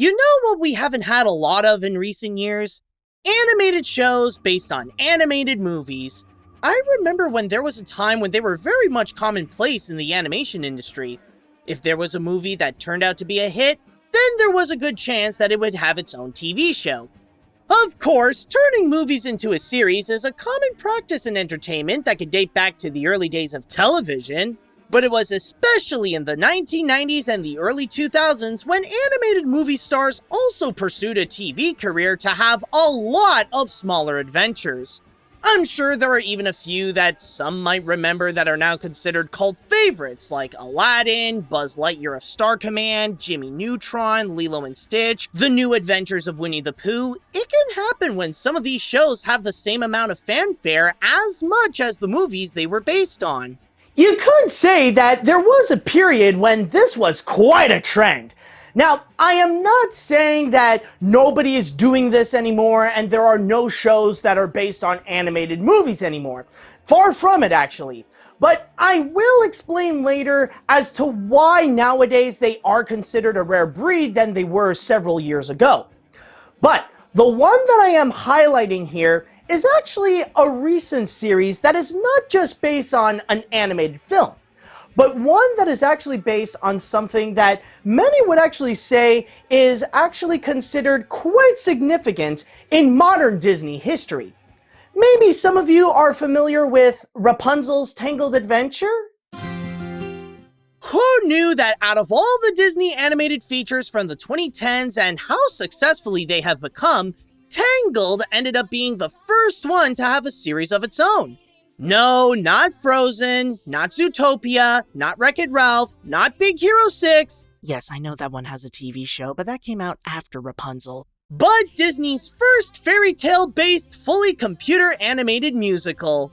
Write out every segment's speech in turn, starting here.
You know what we haven't had a lot of in recent years? Animated shows based on animated movies. I remember when there was a time when they were very much commonplace in the animation industry. If there was a movie that turned out to be a hit, then there was a good chance that it would have its own TV show. Of course, turning movies into a series is a common practice in entertainment that could date back to the early days of television, but it was especially in the 1990s and the early 2000s when animated movie stars also pursued a TV career to have a lot of smaller adventures. I'm sure there are even a few that some might remember that are now considered cult favorites, like Aladdin, Buzz Lightyear of Star Command, Jimmy Neutron, Lilo and Stitch, The New Adventures of Winnie the Pooh. It can happen when some of these shows have the same amount of fanfare as much as the movies they were based on. You could say that there was a period when this was quite a trend. Now, I am not saying that nobody is doing this anymore and there are no shows that are based on animated movies anymore. Far from it, actually. But I will explain later as to why nowadays they are considered a rare breed than they were several years ago. But the one that I am highlighting here is actually a recent series that is not just based on an animated film, but one that is actually based on something that many would actually say is actually considered quite significant in modern Disney history. Maybe some of you are familiar with Rapunzel's Tangled Adventure? Who knew that out of all the Disney animated features from the 2010s and how successfully they have become, Tangled ended up being the first one to have a series of its own? No, not Frozen, not Zootopia, not Wreck-It Ralph, not Big Hero 6. Yes, I know that one has a TV show, but that came out after Rapunzel. But Disney's first fairy tale-based, fully computer-animated musical.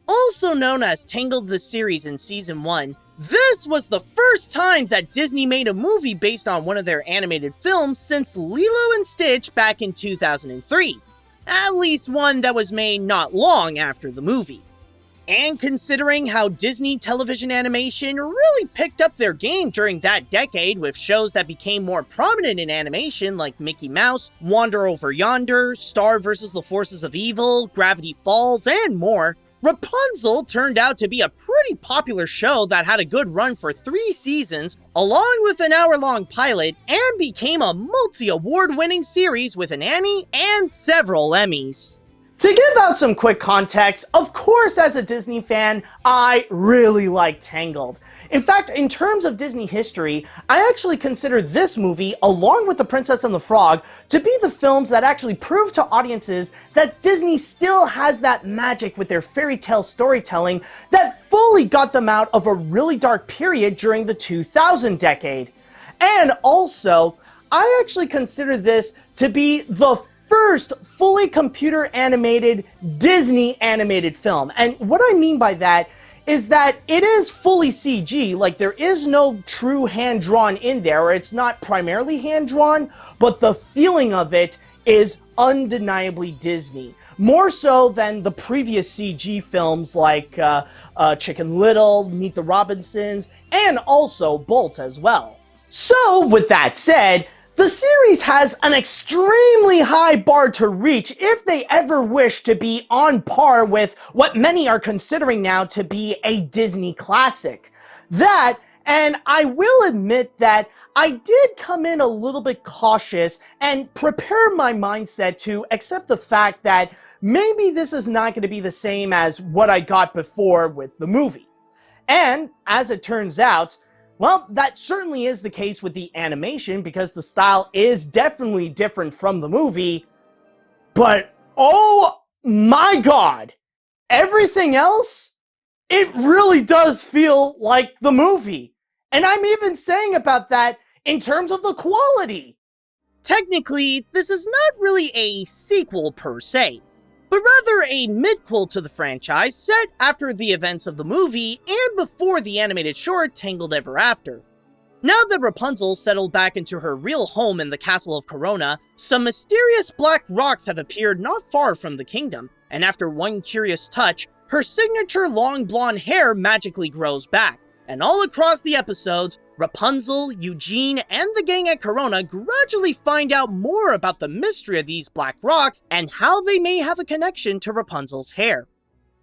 Also known as Tangled the Series in Season 1, this was the first time that Disney made a movie based on one of their animated films since Lilo and Stitch back in 2003. At least one that was made not long after the movie. And considering how Disney television animation really picked up their game during that decade with shows that became more prominent in animation like Mickey Mouse, Wander Over Yonder, Star vs. the Forces of Evil, Gravity Falls, and more, Rapunzel turned out to be a pretty popular show that had a good run for 3 seasons, along with an hour-long pilot, and became a multi-award-winning series with an Annie and several Emmys. To give out some quick context, of course as a Disney fan, I really like Tangled. In fact, in terms of Disney history, I actually consider this movie, along with The Princess and the Frog, to be the films that actually prove to audiences that Disney still has that magic with their fairy tale storytelling that fully got them out of a really dark period during the 2000 decade. And also, I actually consider this to be the first fully computer animated Disney animated film. And what I mean by that is that it is fully CG, like there is no true hand-drawn in there, or it's not primarily hand-drawn, but the feeling of it is undeniably Disney. More so than the previous CG films like Chicken Little, Meet the Robinsons, and also Bolt as well. So, with that said, the series has an extremely high bar to reach if they ever wish to be on par with what many are considering now to be a Disney classic. That, and I will admit that I did come in a little bit cautious and prepare my mindset to accept the fact that maybe this is not going to be the same as what I got before with the movie. And, as it turns out, well, that certainly is the case with the animation because the style is definitely different from the movie. But, oh my god, everything else, it really does feel like the movie. And I'm even saying about that in terms of the quality. Technically, this is not really a sequel per se, but rather a midquel to the franchise set after the events of the movie and before the animated short Tangled Ever After. Now that Rapunzel settled back into her real home in the castle of Corona, some mysterious black rocks have appeared not far from the kingdom, and after one curious touch, her signature long blonde hair magically grows back, And all across the episodes, Rapunzel, Eugene, and the gang at Corona gradually find out more about the mystery of these black rocks and how they may have a connection to Rapunzel's hair.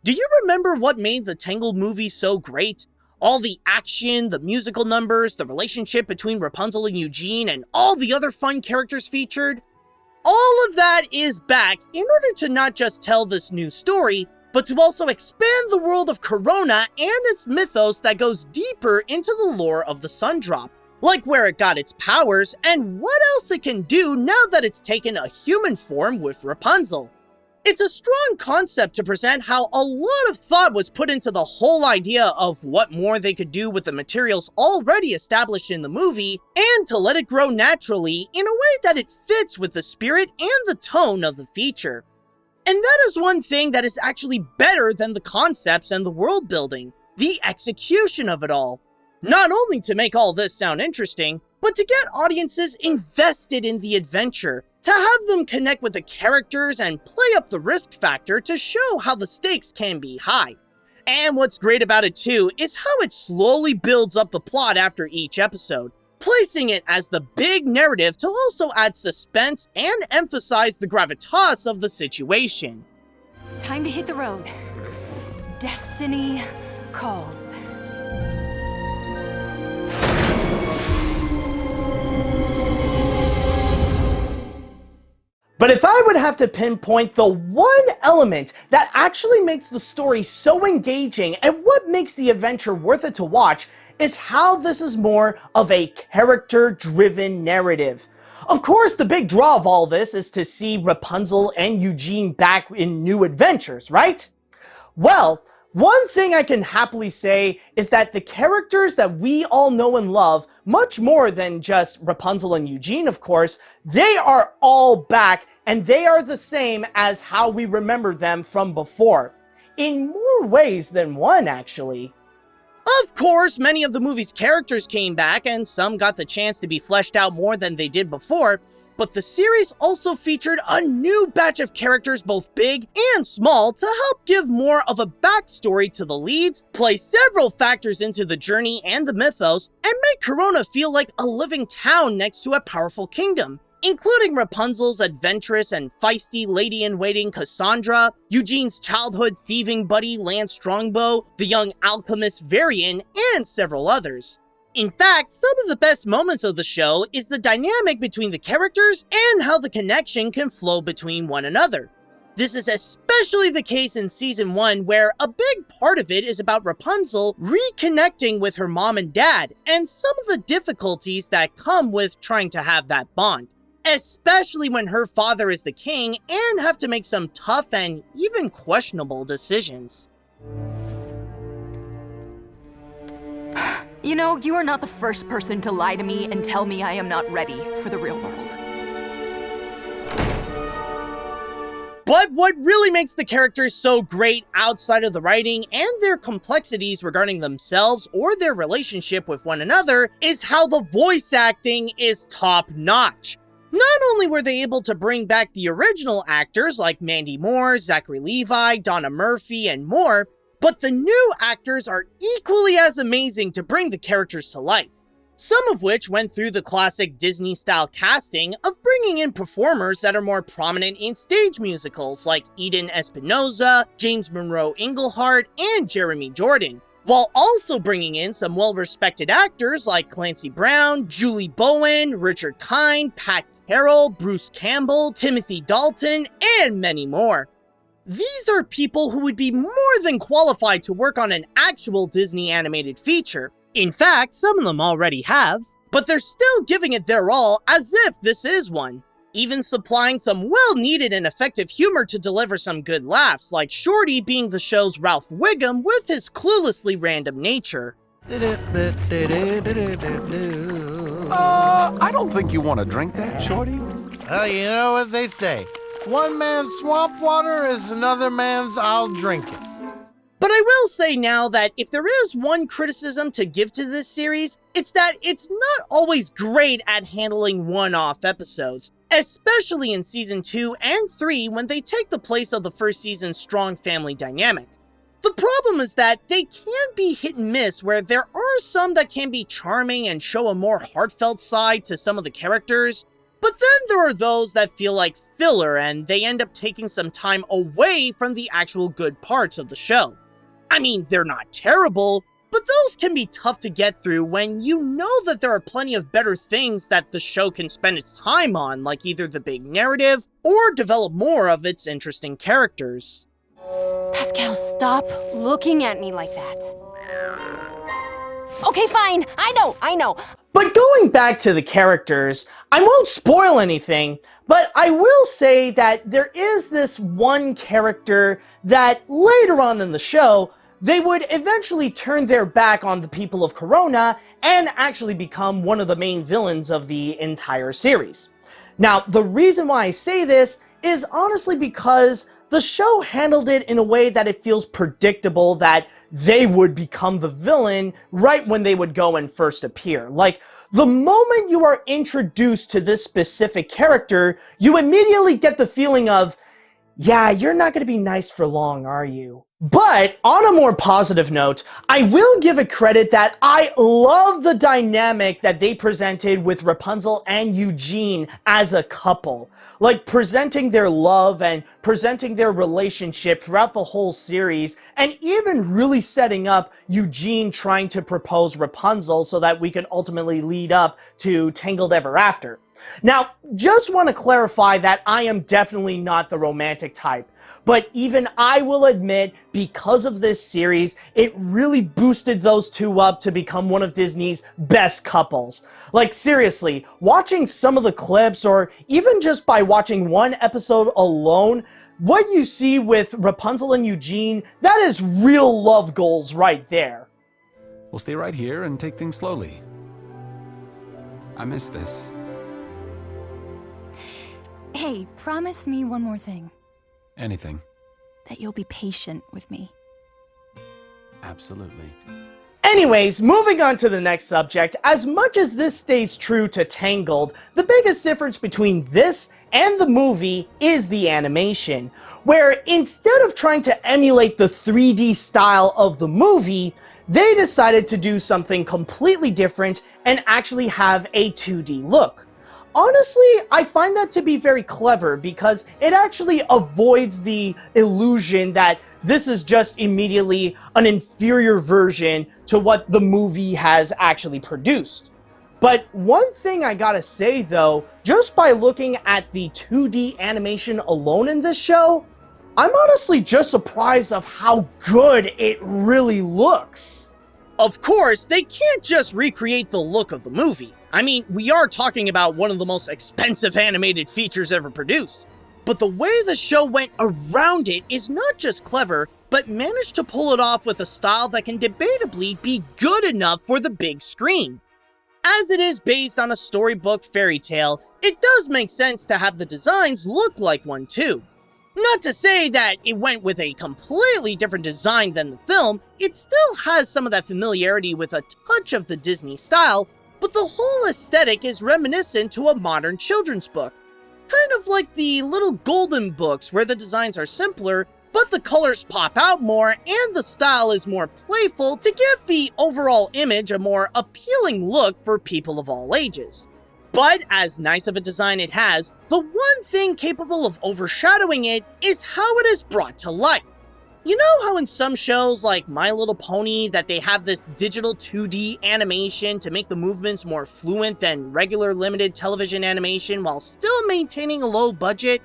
Do you remember what made the Tangled movie so great? All the action, the musical numbers, the relationship between Rapunzel and Eugene, and all the other fun characters featured? All of that is back in order to not just tell this new story, but to also expand the world of Corona and its mythos that goes deeper into the lore of the Sun Drop, like where it got its powers and what else it can do now that it's taken a human form with Rapunzel. It's a strong concept to present how a lot of thought was put into the whole idea of what more they could do with the materials already established in the movie, and to let it grow naturally in a way that it fits with the spirit and the tone of the feature. And that is one thing that is actually better than the concepts and the world building, the execution of it all. Not only to make all this sound interesting, but to get audiences invested in the adventure, to have them connect with the characters and play up the risk factor to show how the stakes can be high. And what's great about it too is how it slowly builds up the plot after each episode, placing it as the big narrative to also add suspense and emphasize the gravitas of the situation. Time to hit the road. Destiny calls. But if I would have to pinpoint the one element that actually makes the story so engaging and what makes the adventure worth it to watch, is how this is more of a character-driven narrative. Of course, the big draw of all this is to see Rapunzel and Eugene back in new adventures, right? Well, one thing I can happily say is that the characters that we all know and love, much more than just Rapunzel and Eugene, of course, they are all back, and they are the same as how we remember them from before. In more ways than one, actually. Of course, many of the movie's characters came back, and some got the chance to be fleshed out more than they did before, but the series also featured a new batch of characters both big and small to help give more of a backstory to the leads, play several factors into the journey and the mythos, and make Corona feel like a living town next to a powerful kingdom, including Rapunzel's adventurous and feisty lady-in-waiting Cassandra, Eugene's childhood thieving buddy Lance Strongbow, the young alchemist Varian, and several others. In fact, some of the best moments of the show is the dynamic between the characters and how the connection can flow between one another. This is especially the case in Season 1, where a big part of it is about Rapunzel reconnecting with her mom and dad, and some of the difficulties that come with trying to have that bond. Especially when her father is the king and have to make some tough and even questionable decisions. You know, you are not the first person to lie to me and tell me I am not ready for the real world. But what really makes the characters so great outside of the writing and their complexities regarding themselves or their relationship with one another is how the voice acting is top-notch. Not only were they able to bring back the original actors like Mandy Moore, Zachary Levi, Donna Murphy, and more, but the new actors are equally as amazing to bring the characters to life. Some of which went through the classic Disney-style casting of bringing in performers that are more prominent in stage musicals like Eden Espinosa, James Monroe Iglehart, and Jeremy Jordan, while also bringing in some well-respected actors like Clancy Brown, Julie Bowen, Richard Kind, Pat Carroll, Bruce Campbell, Timothy Dalton, and many more. These are people who would be more than qualified to work on an actual Disney animated feature. In fact, some of them already have, but they're still giving it their all as if this is one. Even supplying some well-needed and effective humor to deliver some good laughs, like Shorty being the show's Ralph Wiggum with his cluelessly random nature. I don't think you want to drink that, Shorty. Well, you know what they say. One man's swamp water is another man's I'll drink it. But I will say now that if there is one criticism to give to this series, it's that it's not always great at handling one-off episodes, especially in Season 2 and 3 when they take the place of the first season's strong family dynamic. The problem is that they can be hit and miss, where there are some that can be charming and show a more heartfelt side to some of the characters, but then there are those that feel like filler and they end up taking some time away from the actual good parts of the show. I mean, they're not terrible, but those can be tough to get through when you know that there are plenty of better things that the show can spend its time on, like either the big narrative or develop more of its interesting characters. Pascal, stop looking at me like that. Okay, fine. I know. But going back to the characters, I won't spoil anything, but I will say that there is this one character that later on in the show, they would eventually turn their back on the people of Corona and actually become one of the main villains of the entire series. Now, the reason why I say this is honestly because the show handled it in a way that it feels predictable that they would become the villain right when they would go and first appear. Like, the moment you are introduced to this specific character, you immediately get the feeling of, yeah, you're not going to be nice for long, are you? But on a more positive note, I will give it credit that I love the dynamic that they presented with Rapunzel and Eugene as a couple. Like, presenting their love and presenting their relationship throughout the whole series, and even really setting up Eugene trying to propose Rapunzel so that we can ultimately lead up to Tangled Ever After. Now, just want to clarify that I am definitely not the romantic type, but even I will admit, because of this series, it really boosted those two up to become one of Disney's best couples. Like, seriously, watching some of the clips, or even just by watching one episode alone, what you see with Rapunzel and Eugene, that is real love goals right there. We'll stay right here and take things slowly. I miss this. Hey, promise me one more thing. Anything. That you'll be patient with me. Absolutely. Anyways, moving on to the next subject, as much as this stays true to Tangled, the biggest difference between this and the movie is the animation, where instead of trying to emulate the 3D style of the movie, they decided to do something completely different and actually have a 2D look. Honestly, I find that to be very clever because it actually avoids the illusion that this is just immediately an inferior version to what the movie has actually produced. But one thing I gotta say though, just by looking at the 2D animation alone in this show, I'm honestly just surprised of how good it really looks. Of course, they can't just recreate the look of the movie. I mean, we are talking about one of the most expensive animated features ever produced. But the way the show went around it is not just clever, but managed to pull it off with a style that can debatably be good enough for the big screen. As it is based on a storybook fairy tale, it does make sense to have the designs look like one too. Not to say that it went with a completely different design than the film, it still has some of that familiarity with a touch of the Disney style, but the whole aesthetic is reminiscent to a modern children's book. Kind of like the little golden books where the designs are simpler, but the colors pop out more and the style is more playful to give the overall image a more appealing look for people of all ages. But as nice of a design it has, the one thing capable of overshadowing it is how it is brought to life. You know how in some shows like My Little Pony that they have this digital 2D animation to make the movements more fluent than regular limited television animation while still maintaining a low budget?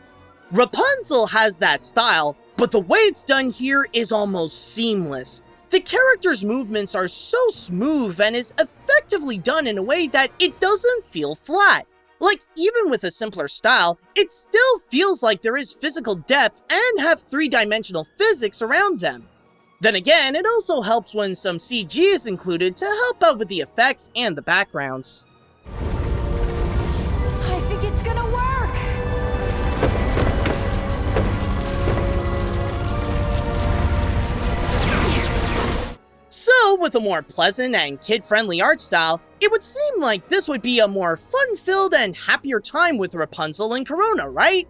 Rapunzel has that style, but the way it's done here is almost seamless. The character's movements are so smooth and is effectively done in a way that it doesn't feel flat. Like, even with a simpler style, it still feels like there is physical depth and have three-dimensional physics around them. Then again, it also helps when some CG is included to help out with the effects and the backgrounds. I think it's gonna work! So, with a more pleasant and kid-friendly art style, it would seem like this would be a more fun-filled and happier time with Rapunzel and Corona, right?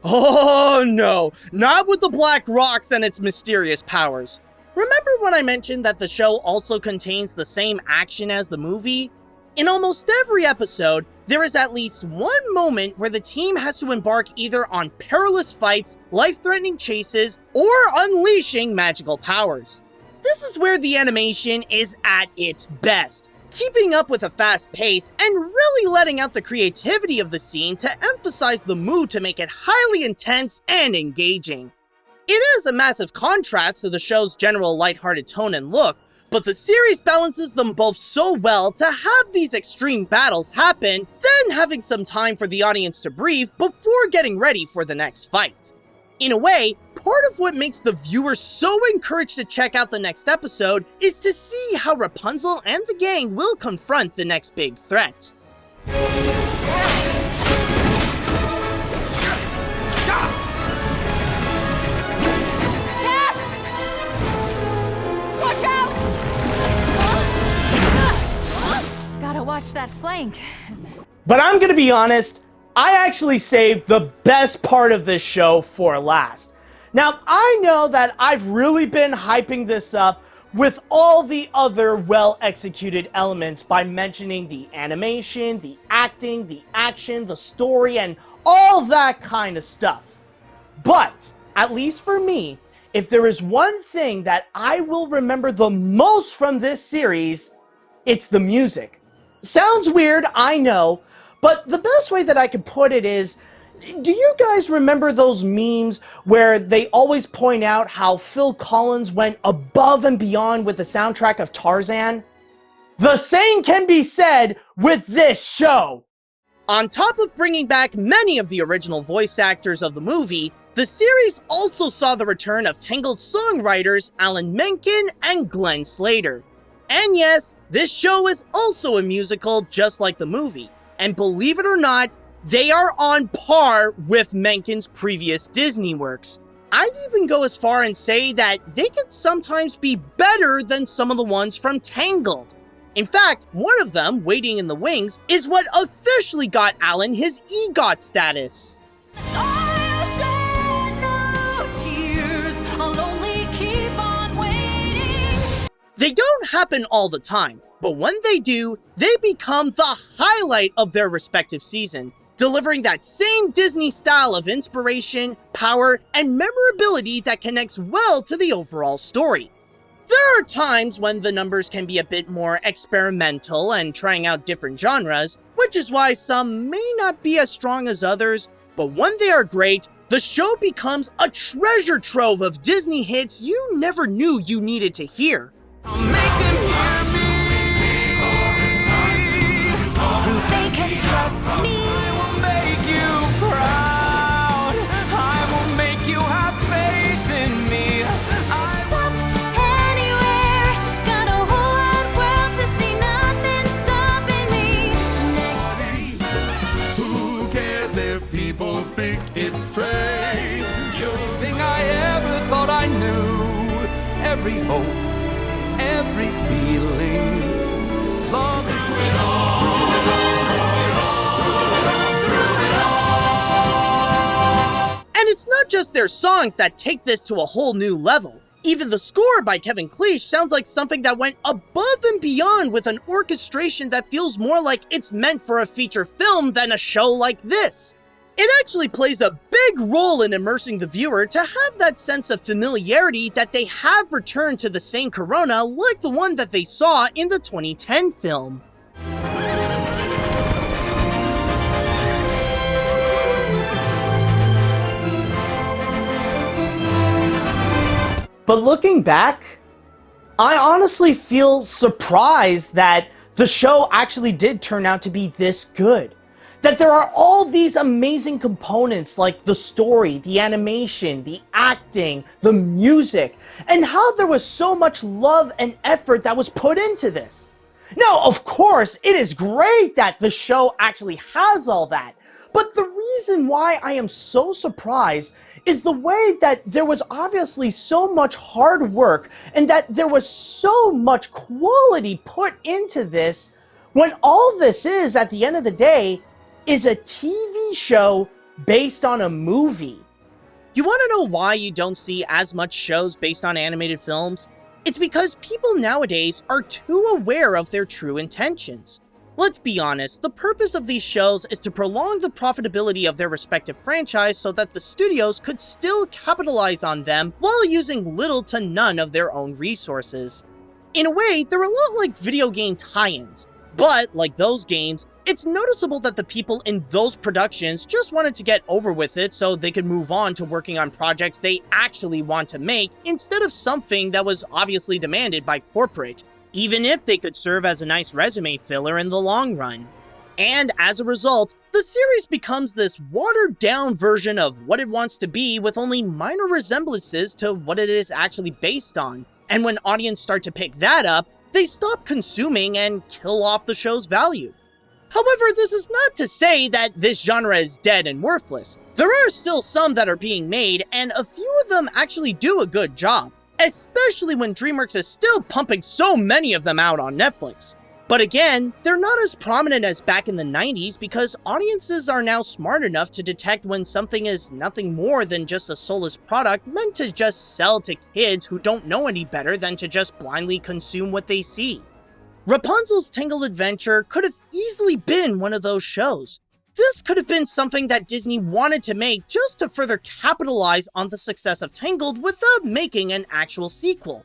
Oh no, not with the black rocks and its mysterious powers. Remember when I mentioned that the show also contains the same action as the movie? In almost every episode, there is at least one moment where the team has to embark either on perilous fights, life-threatening chases, or unleashing magical powers. This is where the animation is at its best, keeping up with a fast pace and really letting out the creativity of the scene to emphasize the mood to make it highly intense and engaging. It is a massive contrast to the show's general lighthearted tone and look, but the series balances them both so well to have these extreme battles happen, then having some time for the audience to breathe before getting ready for the next fight. In a way, part of what makes the viewer so encouraged to check out the next episode is to see how Rapunzel and the gang will confront the next big threat. Watch out! Gotta watch that flank. But I'm gonna be honest, I actually saved the best part of this show for last. Now, I know that I've really been hyping this up with all the other well-executed elements by mentioning the animation, the acting, the action, the story, and all that kind of stuff. But, at least for me, if there is one thing that I will remember the most from this series, it's the music. Sounds weird, I know, but the best way that I could put it is, do you guys remember those memes where they always point out how Phil Collins went above and beyond with the soundtrack of Tarzan? The same can be said with this show. On top of bringing back many of the original voice actors of the movie, the series also saw the return of Tangled songwriters Alan Menken and Glenn Slater. And yes, this show is also a musical just like the movie. And believe it or not, they are on par with Menken's previous Disney works. I'd even go as far and say that they could sometimes be better than some of the ones from Tangled. In fact, one of them, Waiting in the Wings, is what officially got Alan his EGOT status. They don't happen all the time, but when they do, they become the highlight of their respective season, delivering that same Disney style of inspiration, power, and memorability that connects well to the overall story. There are times when the numbers can be a bit more experimental and trying out different genres, which is why some may not be as strong as others, but when they are great, the show becomes a treasure trove of Disney hits you never knew you needed to hear. People think it's strange. Everything I ever thought I knew, every hope, every feeling, love through it all. And it's not just their songs that take this to a whole new level. Even the score by Kevin Cleese sounds like something that went above and beyond with an orchestration that feels more like it's meant for a feature film than a show like this. It actually plays a big role in immersing the viewer to have that sense of familiarity that they have returned to the same Corona like the one that they saw in the 2010 film. But looking back, I honestly feel surprised that the show actually did turn out to be this good. That there are all these amazing components like the story, the animation, the acting, the music, and how there was so much love and effort that was put into this. Now, of course, it is great that the show actually has all that, but the reason why I am so surprised is the way that there was obviously so much hard work and that there was so much quality put into this when all this is, at the end of the day, is a TV show based on a movie. You want to know why you don't see as much shows based on animated films? It's because people nowadays are too aware of their true intentions. Let's be honest, the purpose of these shows is to prolong the profitability of their respective franchise so that the studios could still capitalize on them while using little to none of their own resources. In a way, they're a lot like video game tie-ins, but like those games, it's noticeable that the people in those productions just wanted to get over with it so they could move on to working on projects they actually want to make instead of something that was obviously demanded by corporate, even if they could serve as a nice resume filler in the long run. And as a result, the series becomes this watered-down version of what it wants to be with only minor resemblances to what it is actually based on. And when audiences start to pick that up, they stop consuming and kill off the show's value. However, this is not to say that this genre is dead and worthless. There are still some that are being made, and a few of them actually do a good job, especially when DreamWorks is still pumping so many of them out on Netflix. But again, they're not as prominent as back in the 90s because audiences are now smart enough to detect when something is nothing more than just a soulless product meant to just sell to kids who don't know any better than to just blindly consume what they see. Rapunzel's Tangled Adventure could have easily been one of those shows. This could have been something that Disney wanted to make just to further capitalize on the success of Tangled without making an actual sequel.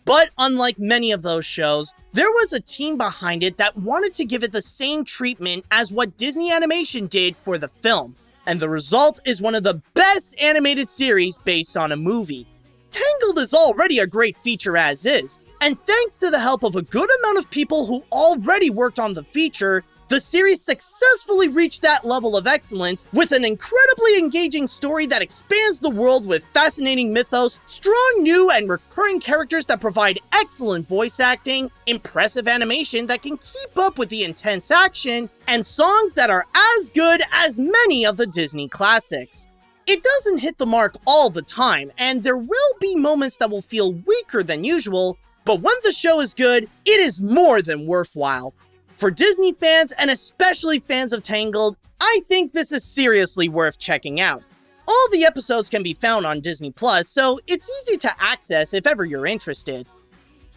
But unlike many of those shows, there was a team behind it that wanted to give it the same treatment as what Disney Animation did for the film, and the result is one of the best animated series based on a movie. Tangled is already a great feature as is, and thanks to the help of a good amount of people who already worked on the feature, the series successfully reached that level of excellence with an incredibly engaging story that expands the world with fascinating mythos, strong new and recurring characters that provide excellent voice acting, impressive animation that can keep up with the intense action, and songs that are as good as many of the Disney classics. It doesn't hit the mark all the time, and there will be moments that will feel weaker than usual, but when the show is good, it is more than worthwhile. For Disney fans, and especially fans of Tangled, I think this is seriously worth checking out. All the episodes can be found on Disney+, so it's easy to access if ever you're interested.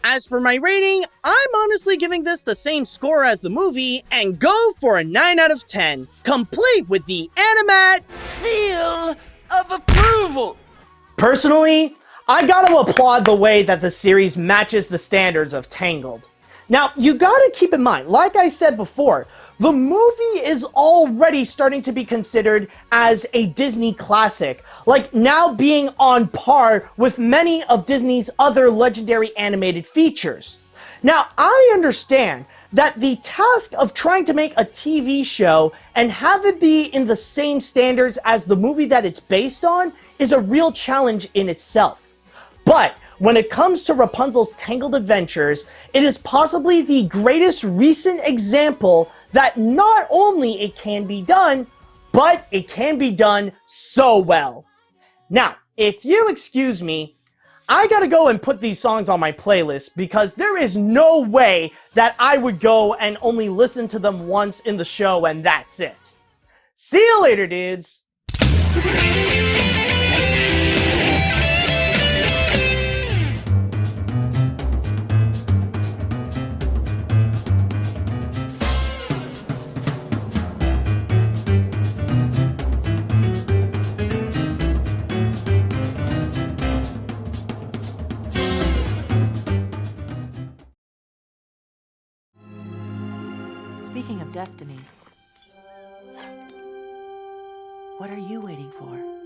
As for my rating, I'm honestly giving this the same score as the movie, and go for a 9 out of 10, complete with the Animat Seal of approval! Personally, I gotta applaud the way that the series matches the standards of Tangled. Now, you gotta keep in mind, like I said before, the movie is already starting to be considered as a Disney classic, like now being on par with many of Disney's other legendary animated features. Now, I understand that the task of trying to make a TV show and have it be in the same standards as the movie that it's based on is a real challenge in itself. But when it comes to Rapunzel's Tangled Adventures, it is possibly the greatest recent example that not only it can be done, but it can be done so well. Now, if you excuse me, I gotta go and put these songs on my playlist because there is no way that I would go and only listen to them once in the show and that's it. See you later, dudes! Speaking of destinies, what are you waiting for?